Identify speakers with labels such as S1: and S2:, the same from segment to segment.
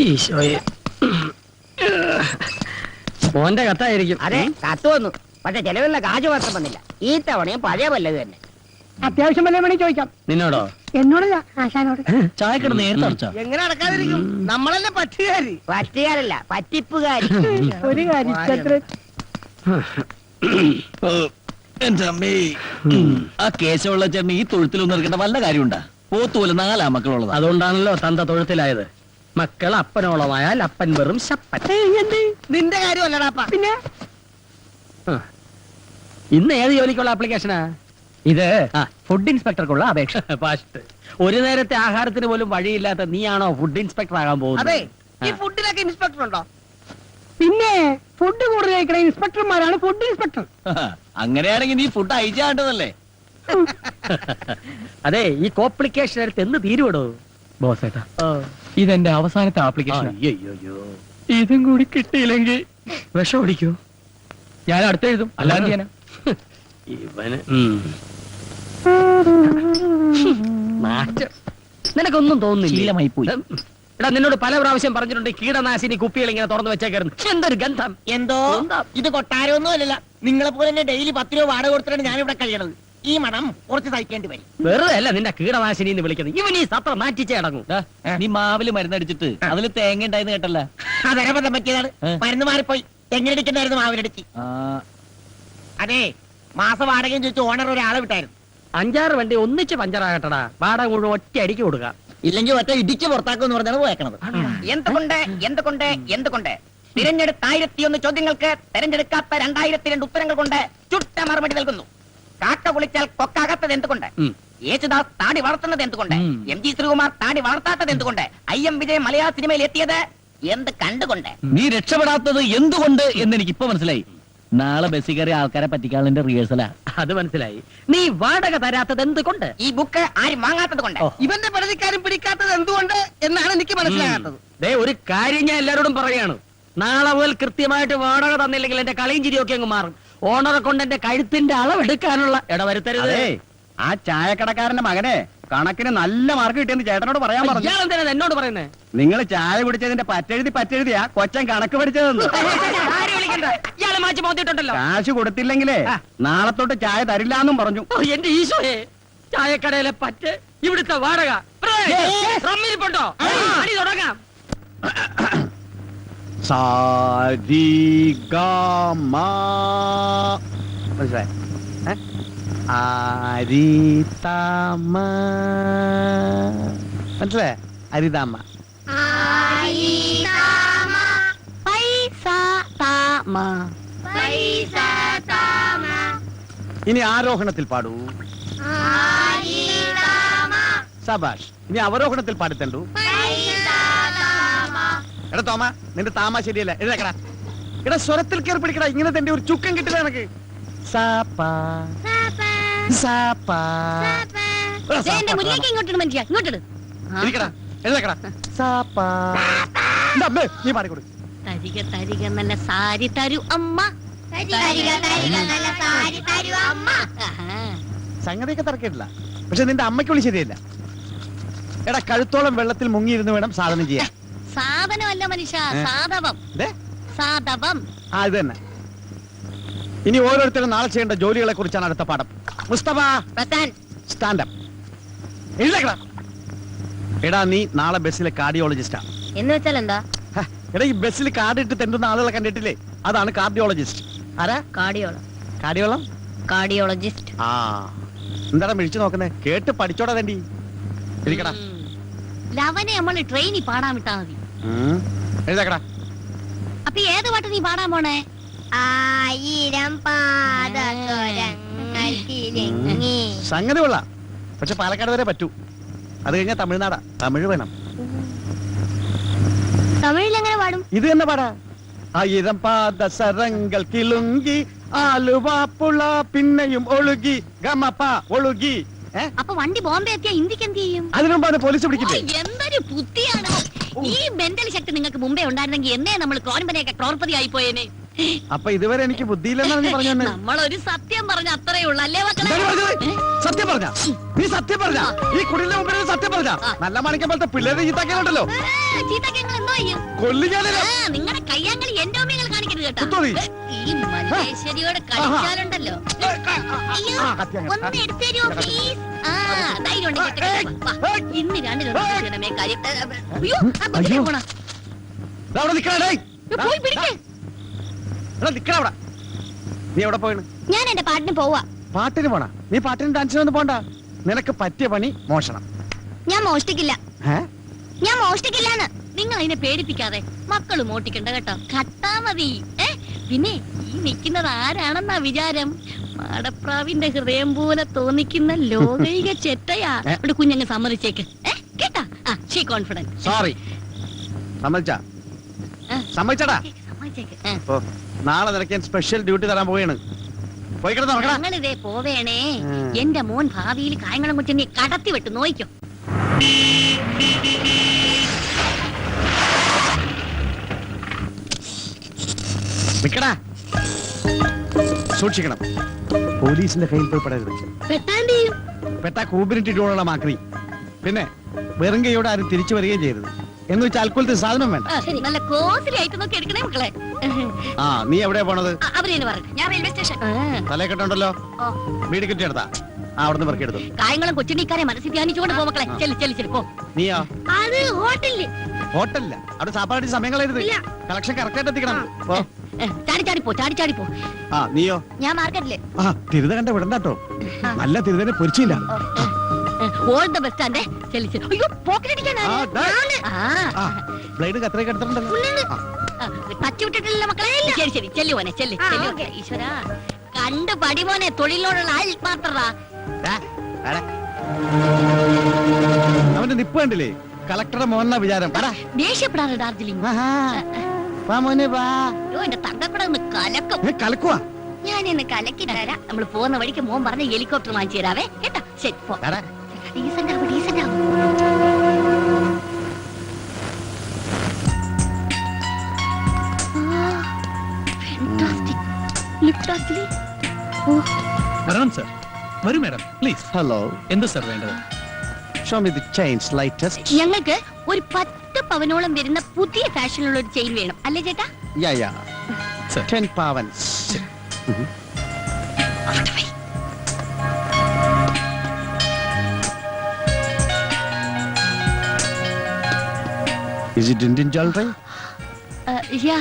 S1: ഈശോയെ, മോന്റെ കത്തായിരിക്കും.
S2: അതെ, കത്ത് വന്നു. പക്ഷെ ചെലവിലുള്ള കാശ് മാത്രം വന്നില്ല. ഈ തവണയും പഴയ പല്ലത് തന്നെ.
S3: അത്യാവശ്യം വല്ല വേണമെങ്കിൽ ചോദിക്കാം.
S1: നിന്നോടോ?
S3: എന്നോടല്ല, ആശാനോട്.
S4: ചായക്കട നേരത്തെ അടച്ചാ
S2: എങ്ങനെ അടക്കാതിരിക്കും? നമ്മളല്ലേ പറ്റുകാരി. പറ്റുകാരല്ല, പറ്റിപ്പുകാരി.
S3: ഒരു കാര്യം
S4: എന്റെ അമ്മേ, ആ കേശവുള്ള ചേട്ടന് ഈ തൊഴുത്തിലൊന്നും ഇറക്കേണ്ട വല്ല കാര്യമുണ്ടാ? പോത്തുപോലെ 4 മക്കളുള്ളത്.
S1: അതുകൊണ്ടാണല്ലോ തന്ത തൊഴുത്തിലായത്. മക്കൾ അപ്പനോളമായാൽ അപ്പൻ വെറും ശപ്പൻ.
S2: നിന്റെ കാര്യമല്ലടാപ്പ.
S3: പിന്നെ
S1: ഇന്ന് ഏത് ജോലിക്കുള്ള ആപ്ലിക്കേഷനാ
S4: ഇത്? ഫുഡ് ഇൻസ്പെക്ടർക്കുള്ള അപേക്ഷ.
S1: ഫാസ്റ്റ്. ഒരു നേരത്തെ ആഹാരത്തിന് പോലും വഴിയില്ലാത്ത നീയാണോ ഫുഡ് ഇൻസ്പെക്ടർ ആകാൻ
S2: അതെ,
S1: പോകുന്നത്?
S2: ഈ ഫുഡിലൊക്കെ ഇൻസ്പെക്ടർ ഉണ്ടോ?
S3: പിന്നെ ഫുഡ് കൂടുതൽ കഴിക്കണ ഇൻസ്പെക്ടർമാരാണ് ഫുഡ് ഇൻസ്പെക്ടർ.
S4: അങ്ങനെയാണെങ്കിൽ നീ ഫുഡ് അയച്ചാണ്ടതല്ലേ?
S1: അതെ, ഈ കോംപ്ലിക്കേഷൻ എടുത്ത് എന്ന് തീരുവിടോ ബോസേട്ടാ?
S4: ഇതെന്റെ അവസാനത്തെ ആപ്ലിക്കേഷൻ.
S1: അയ്യോ,
S4: ഇതും കൂടി കിട്ടിയില്ലെങ്കിൽ
S1: വിഷം ഓടിക്കോ?
S4: ഞാൻ അടുത്ത് എഴുതും. അല്ലാതെ ചെയ്യാനാ?
S1: ഇവന് മാറ്റം നിനക്കൊന്നും തോന്നുന്നില്ല.
S4: ശീലമായി പോയി.
S1: എടാ, നിന്നോട് പല പ്രാവശ്യം പറഞ്ഞിട്ടുണ്ട് കീടനാശിനി കുപ്പികൾ ഇങ്ങനെ തുറന്നു വെച്ചേക്കായിരുന്നു. എന്തൊരു ഗന്ധം!
S2: എന്തോ ഇത് കൊട്ടാരമൊന്നും അല്ലല്ല. നിങ്ങളെ പോലെ തന്നെ ഡെയിലി 10 രൂപ വാടക കൊടുത്തിട്ടാണ് ഞാൻ ഇവിടെ കഴിയണത്. ഈ മണം കുറച്ച് സഹിക്കേണ്ടി വരും.
S1: വെറുതെ അല്ല നിന്റെ കീടനാശിനി എന്ന് വിളിക്കുന്നത്. ഇവൻ ഈ സത്രം മാറ്റിച്ചേ അടങ്ങും.
S4: നീ മാവില് മരുന്നടിച്ചിട്ട് അതിൽ തേങ്ങ ഉണ്ടായിന്ന് കേട്ടല്ല?
S2: അതരബദ്ധം പറ്റിയതാണ്. മരുന്ന് മാറിപ്പോയി. എങ്ങനെടിക്കണ്ടായിരുന്നു മാവിനടിച്ച്. അതെ, മാസ വാടകയും ചോദിച്ചു ഓണർ ഒരാളെ വിട്ടായിരുന്നു.
S1: 5-6 വണ്ടി ഒന്നിച്ച് പഞ്ചറാകട്ടടാ. വാടക മുഴുവൻ ഒറ്റ അടിക്ക് കൊടുക്കുക.
S2: ഇല്ലെങ്കിൽ ഒറ്റ ഇടിച്ച് പുറത്താക്കും എന്ന് പറഞ്ഞാണ് പോയേക്കണത്. എന്തുകൊണ്ട് തിരഞ്ഞെടുത്ത 1001 ചോദ്യങ്ങൾക്ക് തെരഞ്ഞെടുക്കാത്ത 2002 ഉത്തരങ്ങൾ കൊണ്ട് ചുട്ട മറുപടി നൽകുന്നു. കാക്ക കുളിച്ചാൽ കൊക്കാകത്തത് എന്തുകൊണ്ട്? യേശുദാസ് താടി വളർത്തുന്നത് എന്തുകൊണ്ട്? MG ശ്രീകുമാർ താടി വളർത്താത്തത് എന്തുകൊണ്ട്? IM വിജയ് മലയാള സിനിമയിൽ എത്തിയത് എന്ത് കണ്ടുകൊണ്ട്?
S4: നീ രക്ഷപ്പെടാത്തത് എന്തുകൊണ്ട് എന്ന് എനിക്ക് ഇപ്പൊ മനസ്സിലായി. നാളെ ബസ്സിൽ കയറി ആൾക്കാരെ പറ്റിക്കാളിന്റെ റിഹേഴ്സലാ.
S1: അത് മനസ്സിലായി. നീ വാടക തരാത്തത് എന്തുകൊണ്ട്?
S2: ഈ ബുക്ക് ആരും വാങ്ങാത്തത് കൊണ്ട്. ഇവന്റെ പരാതിക്കാരും പിടിക്കാത്തത് എന്തുകൊണ്ട് എന്നാണ് എനിക്ക് മനസ്സിലാകാത്തത്.
S1: ഒരു കാര്യം ഞാൻ എല്ലാരോടും പറയാണ്. നാളെ മുതൽ കൃത്യമായിട്ട് വാടക തന്നില്ലെങ്കിൽ എന്റെ കളിയും ചിരിയൊക്കെ അങ്ങ് മാറും. ഓണറെ കൊണ്ട് എന്റെ കഴുത്തിന്റെ അളവെടുക്കാനുള്ള ഇടവരുത്തരുത്.
S5: ആ ചായക്കടക്കാരന്റെ മകനെ കണക്കിന് നല്ല മാർക്ക് കിട്ടിയെന്ന് ചേട്ടനോട് പറയാൻ പറഞ്ഞു.
S1: ഇയാളെന്തിനാ എന്നോട് പറയുന്നേ?
S5: നിങ്ങൾ ചായ കുടിച്ചതിന്റെ പറ്റെഴുതിയാ കൊച്ചൻ കണക്ക് പഠിച്ചതെന്ന്.
S1: ഇയാളെ മാറ്റി മോത്തിട്ടുണ്ടല്ലോ.
S5: കാശ് കൊടുത്തില്ലെങ്കിലേ നാളെ തൊട്ട് ചായ തരില്ലാന്നും പറഞ്ഞു.
S1: എന്റെ ഈശോയെ, ചായക്കടയിലെ പറ്റ്, ഇവിടുത്തെ വാടക റമ്മിരിപ്പുണ്ടോ? അടി തുടങ്ങാം.
S5: മനസ്സിലായി? മനസ്സിലായ? അരിതാമ്മ. ഇനി ആരോഹണത്തിൽ പാടൂ. സബാഷ്. ഇനി അവരോഹണത്തിൽ പാടിത്തണ്ടു. എടാ തോമ, നിന്റെ താമ ശരിയല്ല. എഴുതക്കടാ. എടാ, സ്വരത്തിൽ കയറി പിടിക്കടാ. ഇങ്ങനെ തന്നെ ഒരു ചുക്കം കിട്ടില്ല എനക്ക്. നീ പാടിക്കൊടു. സംഗതിയൊക്കെ തറക്കിട്ടില്ല. പക്ഷെ നിന്റെ അമ്മയ്ക്ക് വിളി ശരിയല്ല. എടാ, കഴുത്തോളം വെള്ളത്തിൽ മുങ്ങിയിരുന്ന് വേണം സാധനം ചെയ്യാൻ.
S6: സാധനമല്ല മനുഷ്യ, സാധവം. സാധവം.
S5: ഇത് തന്നെ. ഇനി ഓരോരുത്തരും നാളെ ചെയ്യേണ്ട ജോലികളെ കുറിച്ചാണ് അടുത്ത പാഠം. മുസ്തഫ, സ്റ്റാൻഡപ്പ്. എഴുതേക്കടാ. എടാ, നീ നാളെ ബസ്സിലെ കാർഡിയോളജിസ്റ്റാ.
S6: എന്ന് വെച്ചാൽ എന്താ?
S5: എടാ, ഈ ബസ്സിൽ കാർഡ് ഇട്ട് തെണ്ടുന്ന ആളുകളെ കണ്ടിട്ടില്ലേ? അതാണ് കാർഡിയോളജിസ്റ്റ്. ആരാ?
S6: കാർഡിയോളജിസ്റ്റ്.
S5: ആ, എന്താടാ മിഴിച്ചു നോക്കുന്നേ? കേട്ട് പഠിച്ചോടാ തണ്ടി. ഇരിക്കടാ.
S6: ലവനെ നമ്മൾ ട്രെയിനിൽ പാടാൻ വിട്ടാ മതി.
S5: എഴുതേക്കടാ.
S6: അപ്പൊ ഏത് പാട്ട് നീ പാടാൻ പോണേ? 1000
S5: സംഗതി കൊള്ളാം. പക്ഷെ പാലക്കാട് വരെ പറ്റൂ. അത് കഴിഞ്ഞാൽ തമിഴ്നാടാ. തമിഴ് വേണം.
S6: തമിഴിൽ എങ്ങനെ പാടും?
S5: ഇത് തന്നെ പാടാ. 1000 പാദസരങ്ങൾ കിളുങ്കി ആലുവാപ്പുള പിന്നെയും ഒഴുകി ഗമപ്പ ഒഴുകി.
S6: അപ്പൊ വണ്ടി ബോംബെ എത്തിയാ ഇന്ത്യക്ക് എന്ത് ചെയ്യും?
S5: അതിനുമ്പാണ് പോലീസ് പിടിക്കില്ലേ?
S6: എന്തൊരു ബുദ്ധിയാണ്! ഈ മെന്റൽ ശക്തി നിങ്ങൾക്ക് മുമ്പേ ഉണ്ടായിരുന്നെങ്കിൽ എന്നേ നമ്മൾ ക്രോൺപനെയൊക്കെ ക്രോർപതി ആയി പോയേനെ.
S5: അപ്പൊ ഇതുവരെ എനിക്ക് ബുദ്ധിയില്ലെന്നാണ് നീ പറഞ്ഞു തന്നെ.
S6: നമ്മളൊരു സത്യം പറഞ്ഞ അത്രേ ഉള്ളൂ അല്ലേ മക്കളെ?
S5: എന്താണ് പറഞ്ഞത്? സത്യം പറഞ്ഞ നീ സത്യം പറഞ്ഞ ഈ കുടിലിന്റെ മുമ്പിൽ ഒരു സത്യം പറഞ്ഞ നല്ല മണിക്കം പോലത്തെ പിള്ളേരെ ചീത്താക്കിയാലുണ്ടല്ലോ
S6: ചീത്തക്ക് ഞങ്ങൾ എന്തോ ചെയ്യും?
S5: കൊല്ലിക്കാനില്ല.
S6: നിങ്ങളുടെ കയ്യാങ്കളി എന്റെ ഓമിയങ്ങൾ കാണിക്കരുത് കേട്ടോ.
S5: കുത്തോളി.
S6: ഈ മല്ലേശ്വരിയോട് കളിച്ചാലുണ്ടല്ലോ. അയ്യോ, ഒന്ന് എടുത്തരോ പ്ലീസ്. ധൈര്യം ഉണ്ടെങ്കിൽ എടുത്തോ. വാ, ഇന്ന് രണ്ടിനൊരു കാര്യം. അയ്യോ, ആ കുതിര പോണ.
S5: അവിടെ നിക്കണേ.
S6: പോയി പിടിക്കേ.
S5: നിക്കണ അവിടെ. നീ എവിടെ പോയിണ്?
S6: ഞാൻ എന്റെ പാട്ടിന് പോവാ.
S5: പാട്ടിന് പോണ? നീ പാട്ടിന് ഡാൻസിനൊന്നും പോണ്ട. നിനക്ക് പറ്റിയ പണി മോഷണം.
S6: ഞാൻ മോഷ്ടിക്കില്ല.
S5: ഏ?
S6: ഞാൻ മോഷ്ടിക്കില്ലാന്ന്. നിങ്ങൾ അതിനെ പേടിപ്പിക്കാതെ. മക്കള് മോട്ടിക്കണ്ട കേട്ടോ. കട്ടാ മതി. പിന്നെ ഈ നിൽക്കുന്നത് ആരാണെന്നാ വിചാരം? മാടപ്രാവിന്റെ ഹൃദയം പോലെ തോന്നിക്കുന്ന ലോകൈക ചെറ്റയാ. ഇവിടെ കുഞ്ഞങ്ങ് സമ്മതിച്ചേക്ക്. കേട്ടാ? She confident.
S5: സോറി. സമ്മതിച്ചാ? സമ്മതിച്ചടാ.
S6: സമ്മതിച്ചേക്ക്.
S5: ഓ, നാളെ നിനക്ക് ഞാൻ സ്പെഷ്യൽ ഡ്യൂട്ടി തരാൻ പോവുകയാണ്. പോയി കിടന്ന് നോക്കടാ.
S6: ഞങ്ങളിതേ പോവേണേ. എന്റെ മോൻ ഭാവിയിൽ കായംകുളം കൊച്ചിനെ കടത്തി വിട്ട് നോയിക്കോ.
S5: നിക്കടാ. സൂക്ഷിക്കണം. പോലീസിന്റെ കയ്യിൽ പോയി പെടരുത്.
S6: പെട്ടാണ്ടിയും
S5: പെട്ടാ കൂമ്പിനിട്ടിട്ടുള്ള മാക്രി. പിന്നെ വെറും കൈയോടെ ആരും തിരിച്ചു വരികയും ചെയ്യരുത്. എന്ന് വെച്ചാൽ അൽക്കുലത്തെ സാധനം വേണ്ട.
S6: നല്ല കോസിലി ആയിട്ട് നോക്കി എടുക്കണേ മക്കളെ.
S5: ആ, നീ എവിടെയാ പോണത്?
S6: അവരെന്നെ പറഞ്ഞു. ഞാൻ റെയിൽവേ സ്റ്റേഷൻ.
S5: തലക്കെട്ടുണ്ടല്ലോ. വീട് കിട്ടിയെടുത്താ അവിടുന്ന് പെറുക്കിയെടുത്തു.
S6: കായംകുളം കൊച്ചിനിക്കാരെ മനസ്സിൽ ധ്യാനിച്ചുകൊണ്ട് പോ മക്കളെ. ചെല്ലു ചെല്ലു ചെല്ലു പോ.
S5: നീയോ?
S6: അത് ഹോട്ടലില്.
S5: ഹോട്ടലില്ല. അവിടെ സാപ്പാടി സമയം കളയരുത്. കളക്ഷൻ കറക്റ്റ് ആയിട്ട് എത്തിക്കണം. പോ.
S6: ചാടി ചാടി പോ. ചാടി ചാടി പോ.
S5: ആ, നീയോ?
S6: ഞാൻ മാർക്കറ്റില്.
S5: ആ, തിരുത കണ്ട വിടണ്ടാട്ടോ. നല്ല തിരുതനെ പൊരിച്ചില്ല.
S6: ഓൾ ദ ബെസ്റ്റ് ആൻഡ് ചെല്ലു ചെല്ലു. അയ്യോ, പോക്കറ്റടിക്കാനാ.
S5: ബ്ലേഡ് കത്രയൊക്കെ എടുത്തിട്ടുണ്ടല്ലോ.
S6: ടച്ച് വിട്ടിട്ടില്ല മക്കളെ. ശരി ശരി ചെല്ലു മോനെ. ചെല്ലു ചെല്ലു. ഈശ്വരാ, കണ്ടു പടി മോനെ. തൊഴിലിനോടുള്ള ആത്മാർത്ഥത.
S5: അവന്റെ നിപ്പ് കണ്ടില്ലേ? കളക്ടറുടെ മോഹന വിചാരം.
S6: ദേഷ്യപ്പെടാറ് ഡാർജിലിംഗ്. അയ്യോ, എന്റെ തങ്കക്കൂടെ ഒന്ന് കലക്കും.
S5: കലക്കുവാ.
S6: ഞാൻ ഇന്ന് കലക്കി തരാം. നമ്മള് പോകുന്ന വഴിക്ക് മോൻ പറഞ്ഞ ഹെലികോപ്റ്റർ വാങ്ങിച്ചു തരാവേ. കേട്ടാ? ശരി പോ. ഡീസന്റ് ആവും, ഡീസന്റ് ആവും.
S7: വരണം സർ. വരൂ മാഡം പ്ലീസ്.
S5: ഹലോ.
S7: എന്ത് സർ വേണ്ടത്?
S5: Show me the chains latest.
S6: ഞങ്ങൾക്ക് ഒരു 10 പവനോളം വരുന്ന പുതിയ ഫാഷനിലുള്ള ഒരു ചെയിൻ വേണം. അല്ലേ ചേട്ടാ?
S5: Yeah.
S7: Sir.
S5: 10 pavans. Is it Indian jewelry?
S6: Yeah.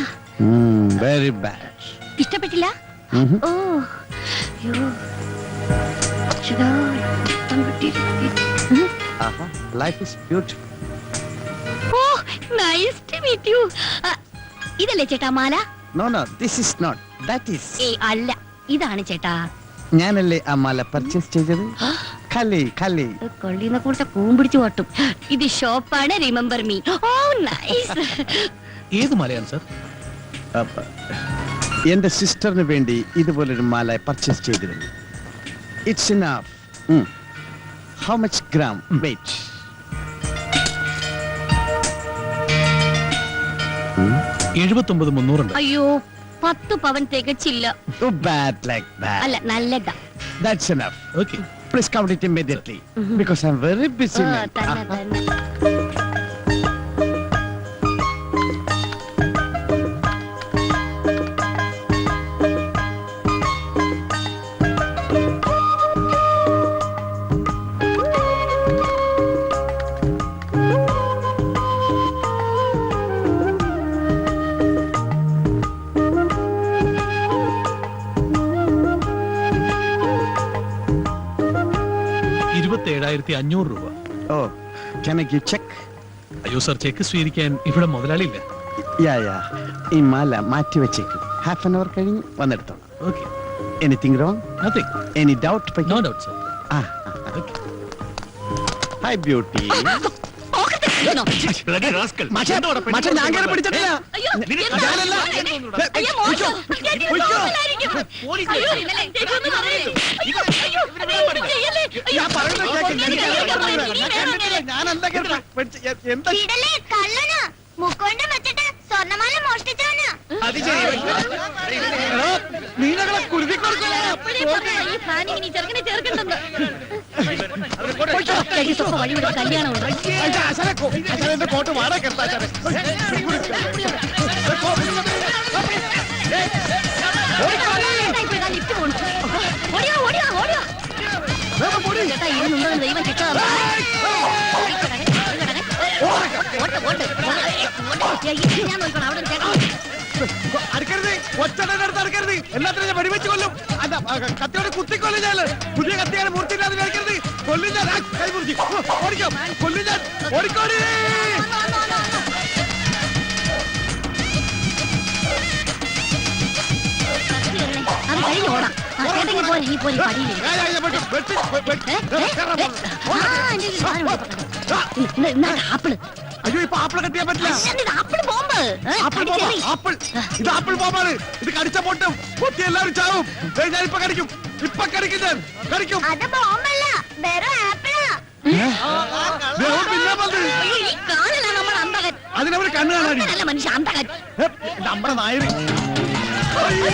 S5: Very bad.
S6: ഇഷ്ടപ്പെട്ടില്ല? ഓ, അയ്യോ. ചേട്ടാ, ഇഷ്ടം കിട്ടിയില്ല.
S5: Life is beautiful.
S6: Oh, nice to meet you. ഇതല്ലേ ചേട്ടാ മാല?
S5: No, this is not. That is.
S6: അല്ല, ഇതാണ് ചേട്ടാ.
S5: ഞാനല്ലേ ആ മാല പർച്ചേസ് ചെയ്തത്. കലി.
S6: കൊള്ളിന്ന് കൂടെ കൂമ്പിടിച്ചു പോട്ടും. ഇത് ഷോപ്പാണ്. Remember me. Oh, nice.
S7: ഏത് മലയാണ് സർ?
S5: എന്റെ സിസ്റ്ററിന് വേണ്ടി ഇതുപോലൊരു മാല പർച്ചേസ് ചെയ്തിരുന്നു. It's enough. How much gram weight?
S7: 79,300.
S6: അയ്യോ, 10 പവൻ തികച്ചില്ല.
S5: Too bad like that.
S6: അല്ല, നല്ലതാ.
S5: That's enough.
S7: Okay.
S5: Please count it immediately. Because I'm very busy. man.
S6: തന്നെ.
S7: രൂപ.
S5: Oh, can I give check?
S7: അയ്യോ സർ, ചെക്ക് സ്വീകരിക്കാൻ ഇവിടെ മുതലാളിയില്ല.
S5: Yeah. ഈ മാല മാറ്റി വെച്ചേക്കും. ഹാഫ് ആൻ അവർ കഴിഞ്ഞ് വന്നെടുത്തോളാം.
S7: Okay.
S5: Anything wrong?
S7: Nothing.
S5: Any doubt?
S7: No doubt sir.
S5: Okay. Hi beauty.
S7: Bloody rascal.
S5: മാഷേ, ഞാൻ കേറി പിടിച്ചിട്ടില്ല.
S6: അയ്യോ,
S5: ഞാനല്ല.
S6: അയ്യോ, മോശം. അയ്യോ, ഇതൊന്നും പറയരുത്.
S5: ഞാൻ പറയുന്നത് കേൾക്ക്. ഞാനല്ല കേട്ടോ. എന്താ?
S6: മുക്കൊണ്ട് വെച്ചിട്ട് സ്വർണ്ണമാല മോഷ്ടിച്ചാണ്.
S5: നീ ഞങ്ങളെ കുരുതി കൊടുക്കണോ
S6: അപ്പോഴേ പറഞ്ഞതാ, ഈ പ്ലാനിങ് ഇനി ചെറുക്കനെ ചേർക്കണ്ടെന്ന്. ചേച്ചി, സ്വപ്പം വഴിവിടും കല്യാണമുണ്ട്.
S5: എന്റെ കോട്ട് വാടക കെട്ടാ
S6: ഇതാ ലിഫ്റ്റ് പോണു. ഓടിയോ, ഓടിയോ, ഓടിയോ. ചേട്ടാ, ഇരുന്നുണ്ടോ ദൈവം കിട്ടാതെ. ഞാൻ നോക്കണം, അവിടെ ഒരു ചേട്ടൻ.
S5: അടുക്കരുത്, ഒച്ചയുടെ അടുത്ത് അടുക്കരുത്. എല്ലാത്തിനും ഞാൻ വെടിവെച്ച് കൊല്ലും. അല്ല, കത്തിയോടെ കുത്തിക്കൊല്ലും ഞാൻ. പുതിയ കത്തിയാണ് മൂർത്തിയില്ലാതെ കഴിക്കരുത്. കൊല്ലും ഞാൻ. കൈ മുറിച്ച് ഓടിക്കോ, കൊല്ലും ഞാൻ. ഓടിക്കോടി.
S6: അത് കഴിഞ്ഞ് ഓടാം. ആ, ചേട്ടൻ ഇങ്ങ് പോരെ, ഇങ്ങ് പോരെ, പടിയില്. ആപ്പിള്.
S5: അയ്യോ, ഇപ്പൊ ആപ്പിൾ കത്തിയാൻ പറ്റില്ല.
S6: Apple bomb.
S5: Apple bomb, apple. ഇത് ആപ്പിൾ ബോംബാണ്. ഇത് കടിച്ച പൊട്ടും, പൊട്ടി എല്ലാവരും ചാവും. ഞാൻ ഇപ്പൊ കടിക്കും, ഇപ്പൊ കടിക്കും, ഞാൻ കടിക്കും.
S6: അത് ബോംബല്ല, വെറും ആപ്പിളാ.
S5: പിന്നെ വന്ന്
S6: അയ്യോ, ഈ കാണല നമ്മൾ അന്തകൻ.
S5: അതിനവര് കണ്ണു കാണാൻ
S6: അന്തകനല്ല മനുഷ്യ, അന്തകൻ.
S5: നമ്മുടെ നായര്. അയ്യോ.